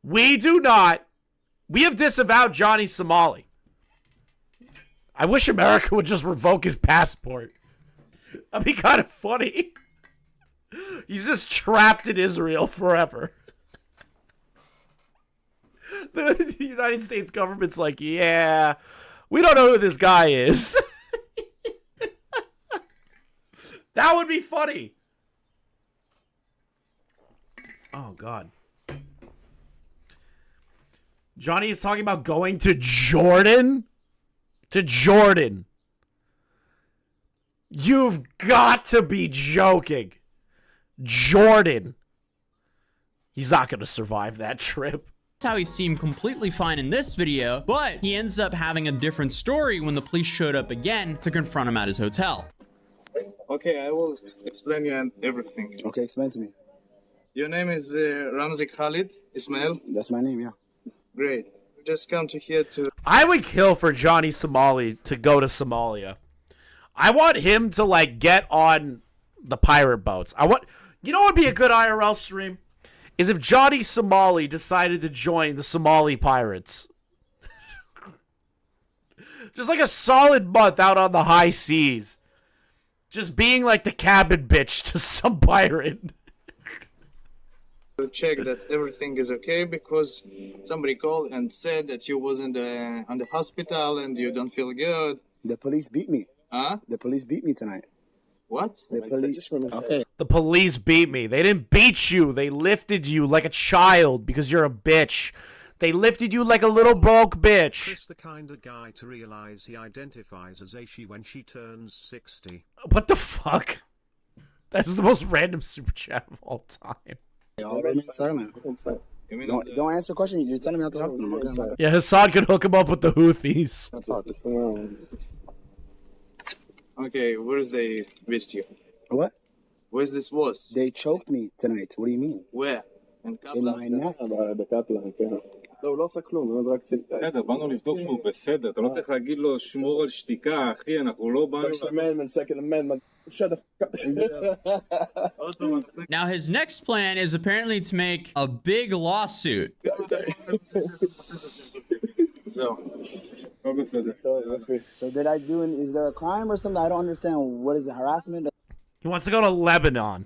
We do not. We have disavowed Johnny Somali. I wish America would just revoke his passport. That'd be kind of funny. He's just trapped in Israel forever. The United States government's like, yeah, we don't know who this guy is. That would be funny. Oh, God. Johnny is talking about going to Jordan? To Jordan. You've got to be joking. Jordan. He's not going to survive that trip. That's how he seemed completely fine in this video, but he ends up having a different story when the police showed up again to confront him at his hotel. Okay, I will explain you everything. Okay, explain to me. Your name is Ramzi Khalid Ismail? That's my name, yeah. Great. We just come to here to... I would kill for Johnny Somali to go to Somalia. I want him to, like, get on the pirate boats. You know what would be a good IRL stream? Is if Johnny Somali decided to join the Somali pirates. Just like a solid month out on the high seas. Just being like the cabin bitch to some pirate. To check that everything is okay because somebody called and said that you was on the hospital and you don't feel good. The police beat me. Huh? The police beat me tonight. What? The police. Okay. The police beat me. They didn't beat you. They lifted you like a child because you're a bitch. They lifted you like a little broke bitch. Chris the kind of guy to realize he identifies as a she when she turns 60. What the fuck? That's the most random super chat of all time. Don't answer the question. You're just telling me how to talk to them. Yeah, Hassan could hook him up with the Houthis. Okay, where's they beat you? What? Where's this was? They choked me tonight. What do you mean? Where? In my neck. לא, הוא לא עושה כלום, הוא רק צילתה. בסדר, באנו לבדוק שהוא בסדר, אתה לא צריך להגיד לו שמור על שתיקה, אחי, אנחנו לא באנו... First Amendment, Second Amendment, shut the fuck up. Now his next plan is apparently to make a big lawsuit. So did I do, is there a crime or something? I don't understand. What is it, harassment? He wants to go to Lebanon.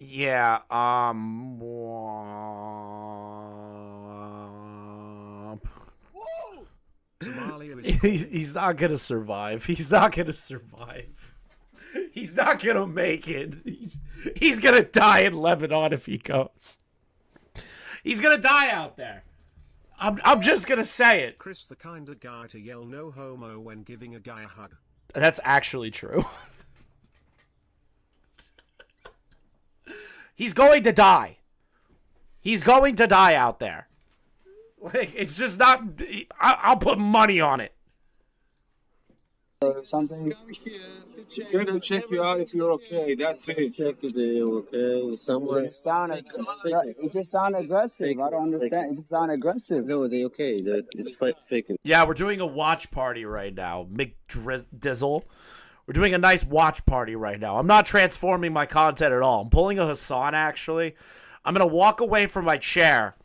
Yeah, he's not gonna survive. He's not gonna survive. He's not gonna make it. He's gonna die in Lebanon if he goes. He's gonna die out there. I'm just gonna say it. Chris the kind of guy to yell no homo when giving a guy a hug. That's actually true. He's going to die. He's going to die out there. Like, it's just not... I'll put money on it. Something. Check you out if you're okay. That's it. Check if you're okay. Someone. It just sound aggressive. I don't understand. It just sound aggressive. No, they okay. It's fake. Yeah, we're doing a watch party right now. McDizzle. We're doing a nice watch party right now. I'm not transforming my content at all. I'm pulling a Hassan, actually. I'm going to walk away from my chair,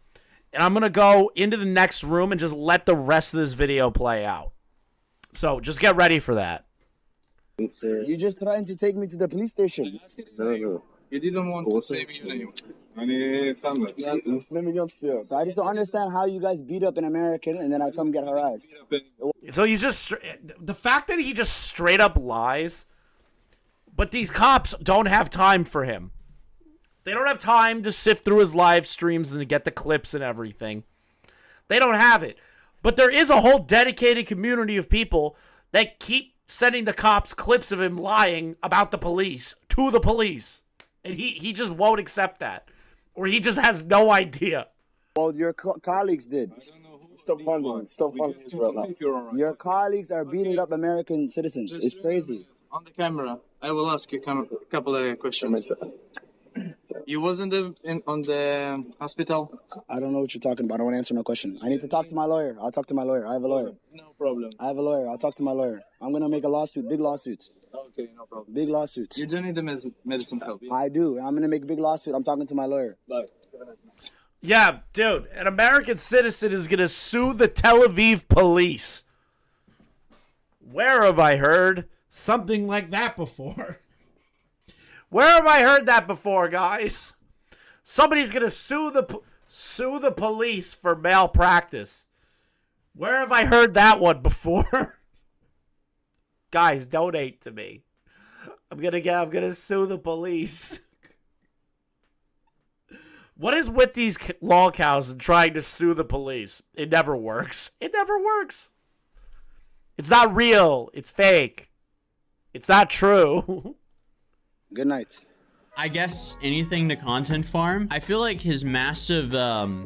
and I'm going to go into the next room and just let the rest of this video play out. So just get ready for that. You're just trying to take me to the police station. No. You didn't want to say your name. So I just don't understand how you guys beat up an American and then I come get harassed. So he's just... The fact that he just straight up lies, but these cops don't have time for him. They don't have time to sift through his live streams and to get the clips and everything. They don't have it. But there is a whole dedicated community of people that keep sending the cops clips of him lying about the police to the police. And he just won't accept that. Or he just has no idea. Well, your colleagues did. Stop funding. Stop funding this right now. Your colleagues are beating up American citizens. It's crazy. On the camera, I will ask you a couple of questions. You wasn't on the hospital? I don't know what you're talking about. I don't want to answer no question. I need to talk to my lawyer. I'll talk to my lawyer. I have a lawyer. No problem. I have a lawyer. I'll talk to my lawyer. I'm going to make a lawsuit. Big lawsuits. Okay, no problem. Big lawsuits. You don't need the medicine help. Yeah? I do. I'm going to make a big lawsuit. I'm talking to my lawyer. Bye. Yeah, dude, an American citizen is going to sue the Tel Aviv police. Where have I heard something like that before? Where have I heard that before, guys? Somebody's going to sue the police for malpractice. Where have I heard that one before? Guys, donate to me. I'm going to sue the police. What is with these law cows and trying to sue the police? It never works. It never works. It's not real. It's fake. It's not true. Good night. I guess anything to content farm. I feel like his massive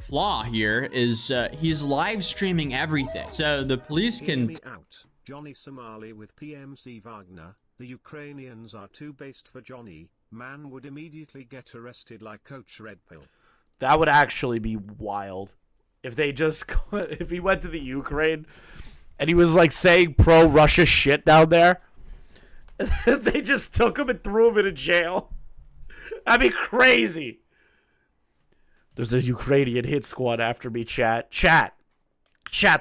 flaw here is he's live streaming everything. So the police can... Out. Johnny Somali with PMC Wagner. The Ukrainians are too based for Johnny. Man would immediately get arrested like Coach Red Pill. That would actually be wild. If if he went to the Ukraine and he was like saying pro-Russia shit down there, they just took him and threw him in a jail. That'd be crazy. There's a Ukrainian hit squad after me, chat. Chat,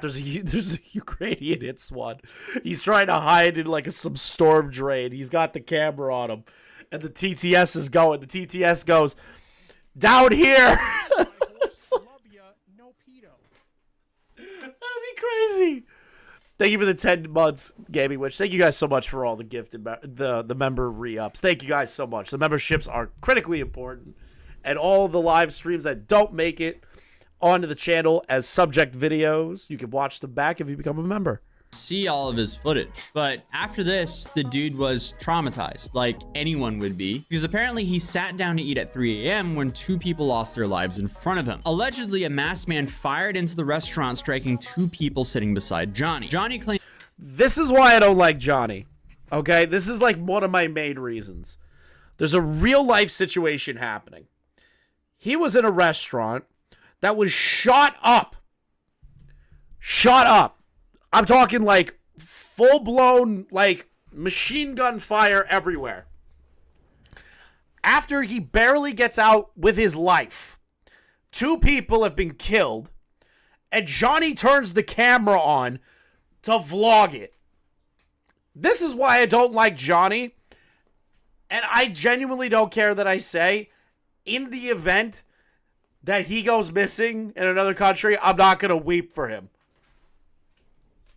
there's a Ukrainian hit squad. He's trying to hide in like some storm drain. He's got the camera on him. And the TTS is going. The TTS goes, down here. That'd be crazy. Thank you for the 10 months, Gaming Witch. Thank you guys so much for all the gifted, the member re-ups. Thank you guys so much. The memberships are critically important. And all the live streams that don't make it onto the channel as subject videos, you can watch them back if you become a member. See all of his footage. But after this, the dude was traumatized, like anyone would be, because apparently he sat down to eat at 3 a.m. when 2 people lost their lives in front of him. Allegedly, a masked man fired into the restaurant, striking 2 people sitting beside Johnny. Johnny claimed... This is why I don't like Johnny. Okay? This is like one of my main reasons. There's a real life situation happening. He was in a restaurant that was shot up. Shot up. I'm talking like full-blown, like, machine gun fire everywhere. After he barely gets out with his life, 2 people have been killed, and Johnny turns the camera on to vlog it. This is why I don't like Johnny, and I genuinely don't care that I say, in the event that he goes missing in another country, I'm not going to weep for him.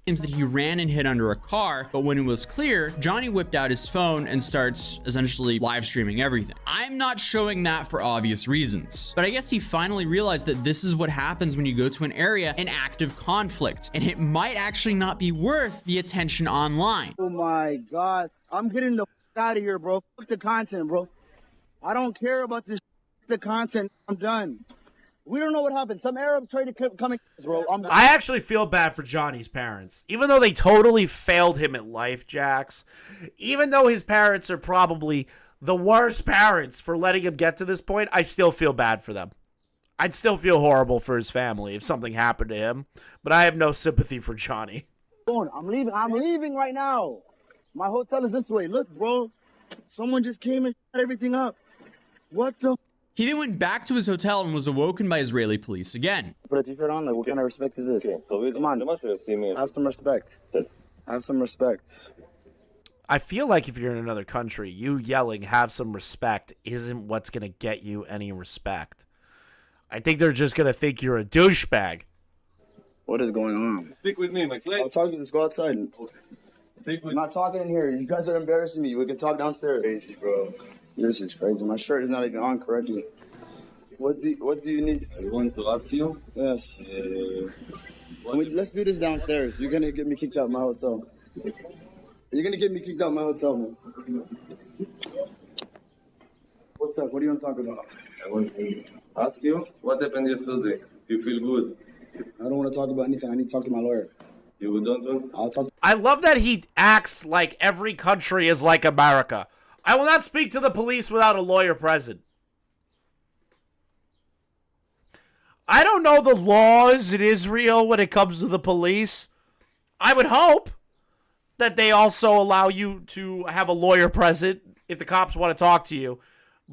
That he ran and hid under a car, but when it was clear, Johnny whipped out his phone and starts essentially live streaming everything. I'm not showing that for obvious reasons, but I guess he finally realized that this is what happens when you go to an area in active conflict, and it might actually not be worth the attention online. Oh my God. I'm getting the out of here, bro. Fuck the content, bro. I don't care about this. The content. I'm done. We don't know what happened. Some Arab tried to come in, bro. I actually feel bad for Johnny's parents. Even though they totally failed him at life, Jax. Even though his parents are probably the worst parents for letting him get to this point, I still feel bad for them. I'd still feel horrible for his family if something happened to him. But I have no sympathy for Johnny. I'm leaving. I'm leaving right now. My hotel is this way. Look, bro. Someone just came and shut everything up. What the... He then went back to his hotel and was awoken by Israeli police again. But if you're on, like, what kind of respect is this? Come on, have some respect. Have some respect. I feel like if you're in another country, you yelling, have some respect, isn't what's going to get you any respect. I think they're just going to think you're a douchebag. What is going on? Speak with me, McLean. I'll talk to you. Let's go outside. I'm not talking in here. You guys are embarrassing me. We can talk downstairs. Crazy, bro. This is crazy. My shirt is not even on correctly. What do you need? I want to ask you. Yes. Let's do this downstairs. You're gonna get me kicked out of my hotel. You're gonna get me kicked out of my hotel, man. What's up? What do you want to talk about? I want to ask you, what happened yesterday? You feel good? I don't want to talk about anything. I need to talk to my lawyer. You don't want? I'll talk. I love that he acts like every country is like America. I will not speak to the police without a lawyer present. I don't know the laws in Israel when it comes to the police. I would hope that they also allow you to have a lawyer present if the cops want to talk to you.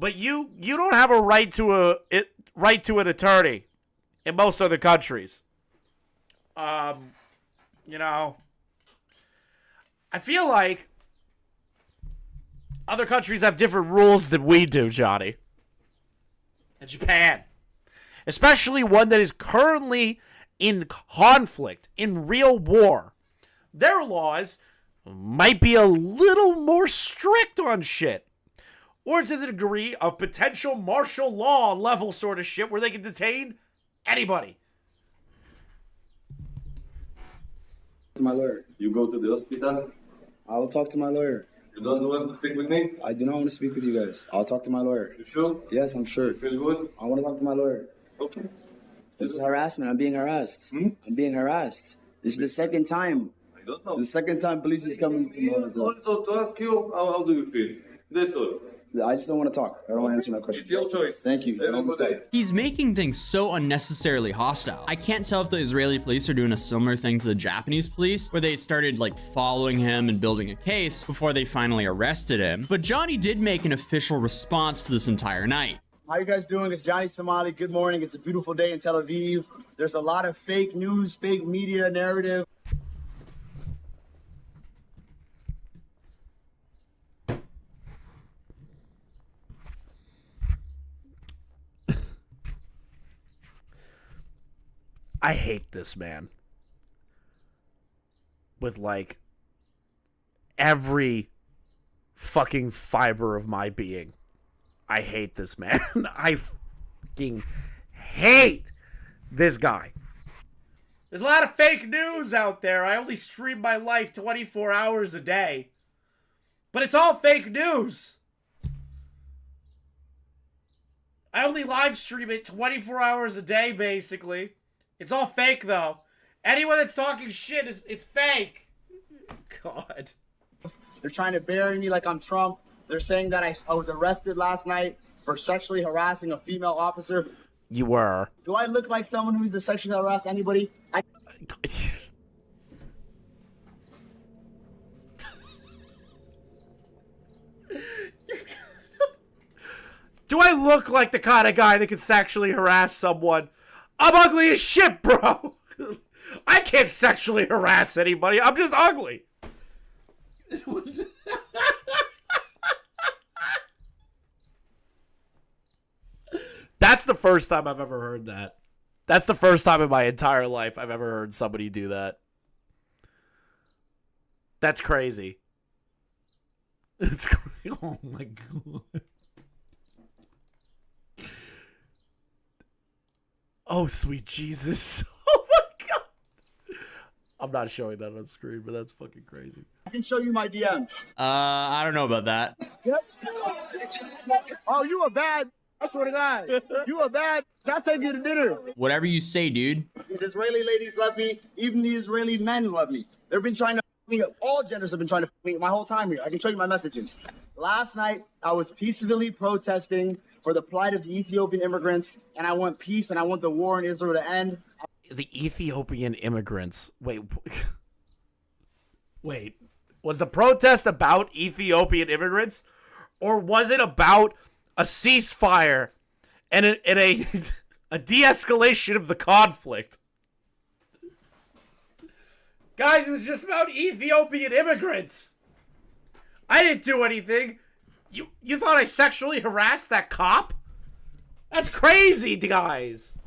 But you don't have a right to an attorney in most other countries. You know, I feel like other countries have different rules than we do, Johnny. In Japan. Especially one that is currently in conflict, in real war. Their laws might be a little more strict on shit. Or to the degree of potential martial law level sort of shit where they can detain anybody. To my lawyer. You go to the hospital? I will talk to my lawyer. You don't want to speak with me? I do not want to speak with you guys. I'll talk to my lawyer. You sure? Yes, I'm sure. You feel good? I want to talk to my lawyer. Okay. This is harassment. I'm being harassed. I'm being harassed. This is the second time. I don't know. The second time police is coming to me. Also to ask you, how do you feel? That's all. I just don't want to talk. I don't want to answer my question. It's your choice. Thank you. Have a good day. He's making things so unnecessarily hostile. I can't tell if the Israeli police are doing a similar thing to the Japanese police, where they started like following him and building a case before they finally arrested him. But Johnny did make an official response to this entire night. How you guys doing? It's Johnny Somali. Good morning. It's a beautiful day in Tel Aviv. There's a lot of fake news, fake media narrative. I hate this man. With like every fucking fiber of my being. I hate this man. I fucking hate this guy. There's a lot of fake news out there. I only stream my life 24 hours a day. But it's all fake news. I only live stream it 24 hours a day, basically. It's all fake, though. Anyone that's talking shit, it's fake. God. They're trying to bury me like I'm Trump. They're saying that I was arrested last night for sexually harassing a female officer. You were. Do I look like someone who's to sexually harass anybody? Do I look like the kind of guy that can sexually harass someone? I'm ugly as shit, bro. I can't sexually harass anybody. I'm just ugly. That's the first time I've ever heard that. That's the first time in my entire life I've ever heard somebody do that. That's crazy. It's crazy. Oh my God. Oh, sweet Jesus. Oh my God. I'm not showing that on screen, but that's fucking crazy. I can show you my DMs. I don't know about that. Yes. Oh, you a bad. I swear to God. You a bad. I'll take you to dinner. Whatever you say, dude. These Israeli ladies love me. Even the Israeli men love me. They've been trying to me. All genders have been trying to me my whole time here. I can show you my messages. Last night, I was peacefully protesting for the plight of the Ethiopian immigrants, and I want peace and I want the war in Israel to end. The Ethiopian immigrants. Wait. Wait. Was the protest about Ethiopian immigrants? Or was it about a ceasefire and a de-escalation of the conflict? Guys, it was just about Ethiopian immigrants. I didn't do anything. You thought I sexually harassed that cop? That's crazy, guys.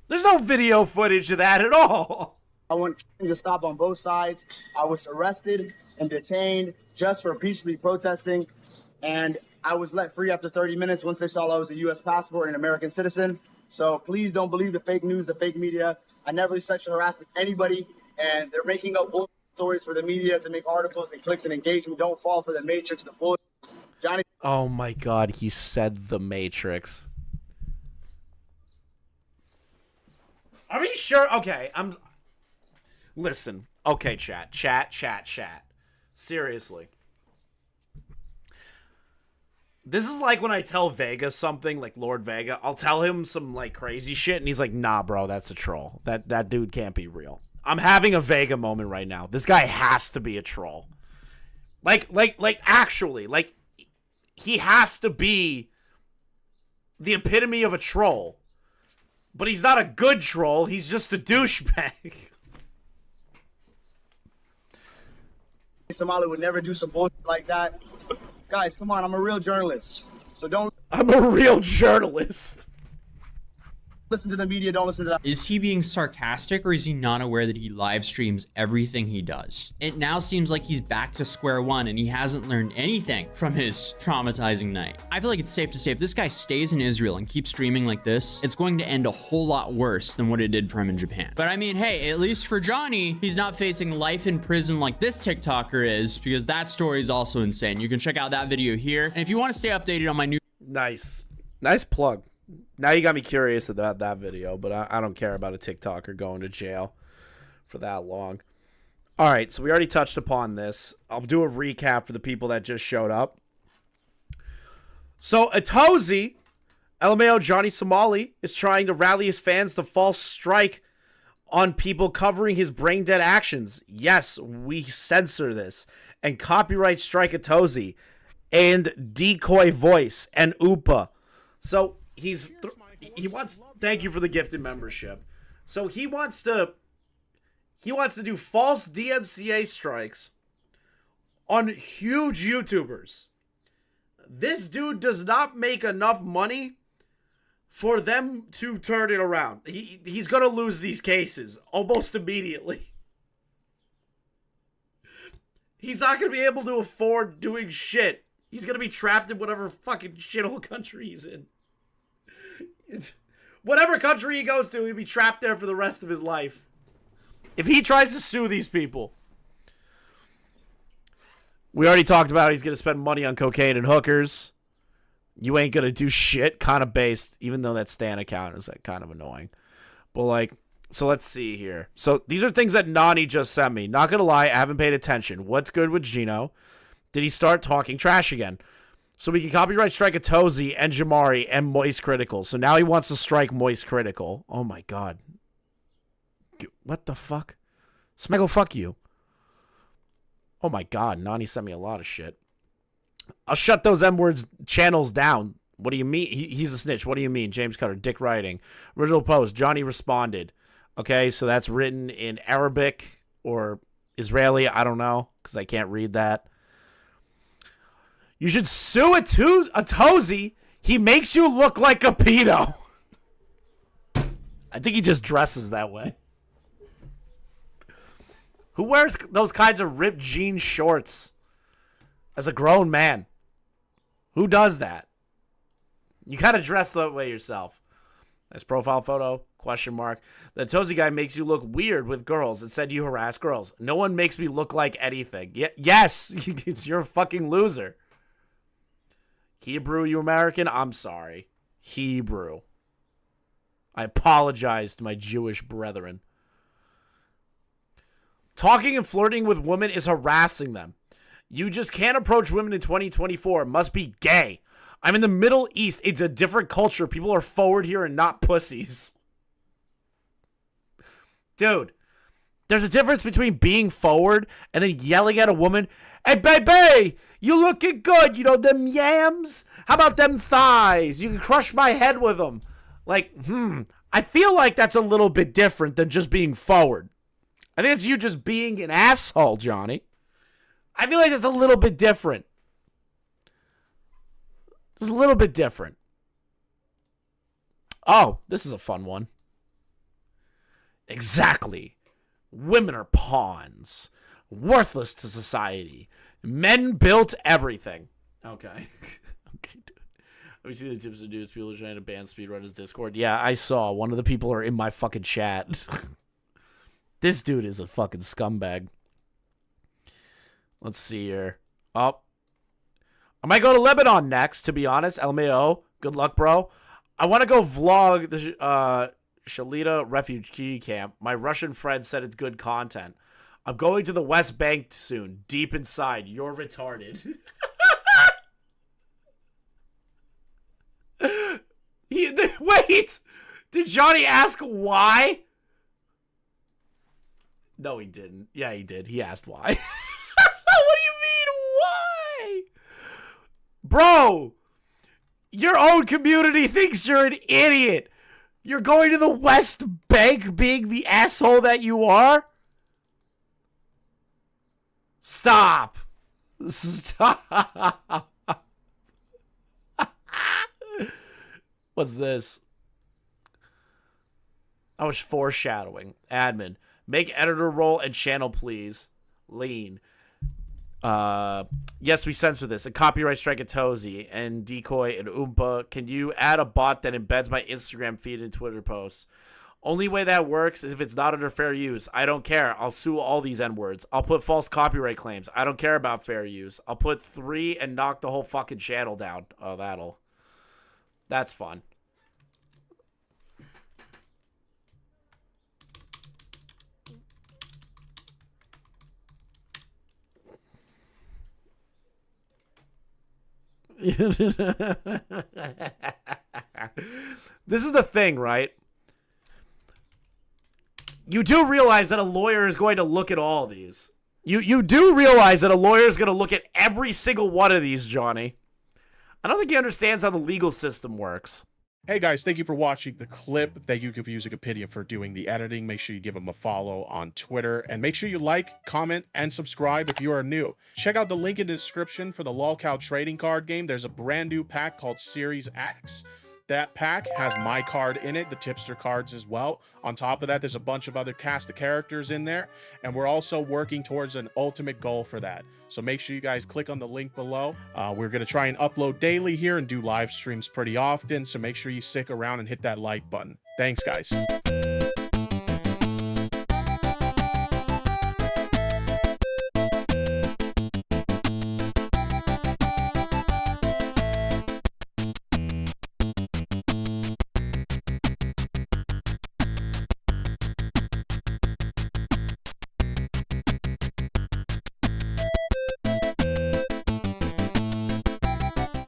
There's no video footage of that at all. I want to stop on both sides. I was arrested and detained just for peacefully protesting, and I was let free after 30 minutes once they saw I was a U.S. passport and an American citizen. So please don't believe the fake news, the fake media. I never sexually harassed anybody, and they're making up bullshit stories for the media to make articles and clicks and engagement. Don't fall for the matrix, the bullshit. Johnny. Oh my god, he said the Matrix. Are we sure? Okay, listen. Okay, chat. Seriously. This is like when I tell Vega something, like Lord Vega, I'll tell him some like crazy shit and he's like, nah, bro, that's a troll. That dude can't be real. I'm having a Vega moment right now. This guy has to be a troll. Like actually, like, he has to be the epitome of a troll. But he's not a good troll. He's just a douchebag. Somali would never do some bullshit like that. Guys, come on, I'm a real journalist. So don't... I'm a real journalist. Listen to the media, don't listen to that. Is he being sarcastic, or is he not aware that he live streams everything he does? It now seems like he's back to square one and he hasn't learned anything from his traumatizing night. I feel like it's safe to say if this guy stays in Israel and keeps streaming like this, it's going to end a whole lot worse than what it did for him in Japan. But I mean, hey, at least for Johnny, he's not facing life in prison like this TikToker is, because that story is also insane. You can check out that video here. And if you want to stay updated on my new... Nice plug. Now you got me curious about that video, but I don't care about a TikToker going to jail for that long. All right, so we already touched upon this. I'll do a recap for the people that just showed up. So Atozi, LMAO Johnny Somali, is trying to rally his fans to false strike on people covering his brain-dead actions. Yes, we censor this and copyright strike Atozi and Decoy Voice and Upa. So... he wants, thank you for the gifted membership. So he wants to do false DMCA strikes on huge YouTubers. This dude does not make enough money for them to turn it around. He's going to lose these cases almost immediately. He's not going to be able to afford doing shit. He's going to be trapped in whatever fucking shithole country he's in. Whatever country he goes to, he'll be trapped there for the rest of his life. If he tries to sue these people. We already talked about he's going to spend money on cocaine and hookers. You ain't going to do shit, kind of based, even though that Stan account is like kind of annoying. But like, so let's see here. So these are things that Nani just sent me. Not going to lie, I haven't paid attention. What's good with Gino? Did he start talking trash again? So we can copyright strike Atozi and Jamari and Moist Critical. So now he wants to strike Moist Critical. Oh my god. What the fuck? Smeggle, fuck you. Oh my god, Nani sent me a lot of shit. I'll shut those M-words channels down. What do you mean? He's a snitch. What do you mean? James Cutter, dick writing. Original post, Johnny responded. Okay, so that's written in Arabic or Israeli. I don't know, because I can't read that. You should sue Atozi. He makes you look like a pedo. I think he just dresses that way. Who wears those kinds of ripped jean shorts as a grown man? Who does that? You gotta dress that way yourself. Nice profile photo, question mark. The Atozi guy makes you look weird with girls and said you harass girls. No one makes me look like anything. Yes, you're a fucking loser. Hebrew, you American? I'm sorry. Hebrew. I apologize to my Jewish brethren. Talking and flirting with women is harassing them. You just can't approach women in 2024. It must be gay. I'm in the Middle East. It's a different culture. People are forward here and not pussies. Dude, there's a difference between being forward and then yelling at a woman, "Hey, baby, you looking good. You know, them yams? How about them thighs? You can crush my head with them." Like, I feel like that's a little bit different than just being forward. I think it's you just being an asshole, Johnny. I feel like that's a little bit different. Just a little bit different. Oh, this is a fun one. Exactly. Women are pawns. Worthless to society. Men built everything. Okay. Okay, dude. Have you seen the tips and news? People are trying to ban speedrunners Discord. Yeah, I saw. One of the people are in my fucking chat. This dude is a fucking scumbag. Let's see here. Oh. I might go to Lebanon next, to be honest. LMAO. Good luck, bro. I want to go vlog the Shalita refugee camp. My Russian friend said it's good content. I'm going to the West Bank soon. Deep inside. You're retarded. Wait! Did Johnny ask why? No, he didn't. Yeah, he did. He asked why. What do you mean, why? Bro, your own community thinks you're an idiot. You're going to the West Bank being the asshole that you are? Stop. Stop. What's this? I was foreshadowing. Admin. Make editor role and channel, please. Lean. Yes, we censor this. And copyright strike at Tozy and Decoy and Oompa. Can you add a bot that embeds my Instagram feed and Twitter posts? Only way that works is if it's not under fair use. I don't care. I'll sue all these N-words. I'll put false copyright claims. I don't care about fair use. I'll put 3 and knock the whole fucking channel down. Oh, that's fun. This is the thing, right? You do realize that a lawyer is going to look at all these. You do realize that a lawyer is going to look at every single one of these, Johnny. I don't think he understands how the legal system works. Hey guys, thank you for watching the clip. Thank you for using Wikipedia for doing the editing. Make sure you give him a follow on Twitter. And make sure you like, comment, and subscribe if you are new. Check out the link in the description for the LOLcow trading card game. There's a brand new pack called Series X. That pack has my card in it, the tipster cards as well. On top of that, there's a bunch of other cast of characters in there. And we're also working towards an ultimate goal for that. So make sure you guys click on the link below. We're going to try and upload daily here and do live streams pretty often. So make sure you stick around and hit that like button. Thanks, guys.